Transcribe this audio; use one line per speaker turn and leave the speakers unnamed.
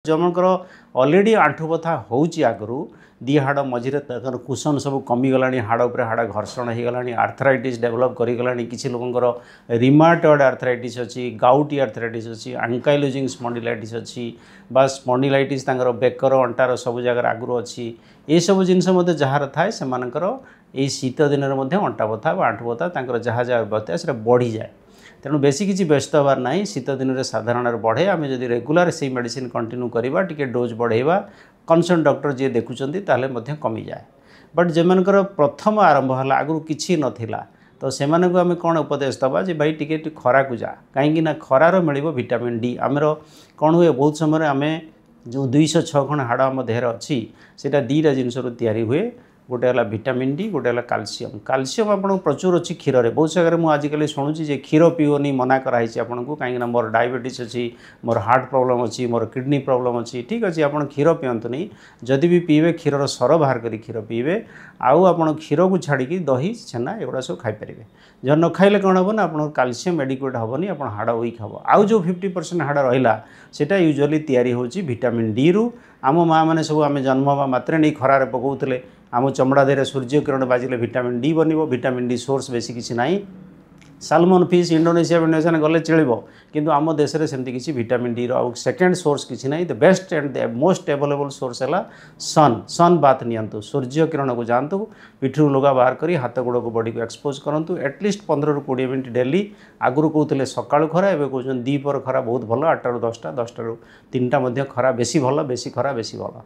जमकर ऑलरेडी आंठु बथा होउची आगरू दी हाड़ मझे कुशन सब कमीगला हाड़ उपर हाड़ घर्षण हो गला आर्थराइटिस डेभलप करगला किसी लोकर रिमाटॉइड आर्थराइटिस अच्छी गाउटी आर्थराइटिस अच्छी आंकाइलोजिंग स्पॉन्डिलाइटिस अच्छी बा स्पॉन्डिलाइटिस बेकर अंटार सब जगह आगुरी अच्छी ये सब जिनस जार थाए से ये शीत दिन में अंटा बथा आंठु बथा जहाँ जहाँ बता से बढ़ी जाए तेणु बेसी किसी व्यस्त हबार ना शीत दिन में साधारण बढ़े आम जब रेगुलर से मेडिसिन कंटिन्यू करवा टी डोज बढ़ेवा कनसर्न डॉक्टर जी देखुं ताले कमी जाए बट जमकर प्रथम आरंभ है आगु कि नाला तो से आम कौन उपदेश दबा जे भाई टी खरा को जा कहीं खरार मिल विटामिन डी आमर कौन हुए बहुत समय आम जो 206 खंड हाड़ आम देहर अच्छी से दीटा जिनस हुए गोटे है विटामिन डी गोटे है कैल्शियम कैल्शियम आपको प्रचुर अच्छी क्षीर में बहुत जगह मुझे आजिकल शुणुची जे क्षीर पीओनी मना कराई आपको कहीं मोर डायबिटीज अच्छी मोर हार्ट प्रॉब्लम अच्छी मोर किडनी प्रॉब्लम अच्छी ठीक अच्छे आप क्षीर पीतुनी जदि भी पीबे क्षीर सर बाहर कर क्षीर पीबे आउ आप क्षीर को छाड़ी दही छेना एगुड़ा सब खाईपर जब न खाइले कौन हम ना आप कैल्शियम एडिक्वेट हेनी आप हाड़ वीक हम आउ जो 50% हाड़ रहा सेटा यूजुअली तैयारी होची विटामिन डी रु आम माँ मैंने सब आम जन्म हवा मात्रे नहीं खरार पकाउले आम चमड़ा देहरे सूर्य किरण बाजिले विटामिन डी बनब विटामिन डी सोर्स बेसी किसी ना सालमन फिश इंडोनेशिया इंडोनेशिया गले चलो किंतु आम देश में सेमती किसी विटामिन डी रो सेकेंड सोर्स किसी ना the best and the most available source है सन बाथ नियंतु सूर्य किरण को जातु पिठू लुगा बाहर कर हाथ गोड़ को बॉडी को एक्सपोज करूँ एटलिस्ट 15 ରୁ 20 मिनट डेली आगुरी कहते सकाळु खरा एवं कहते दीपर खरा बहुत भल 8 ରୁ 10टा 10टा ରୁ 3टा खरा बेसी भल बेसी खरा बेसी भल।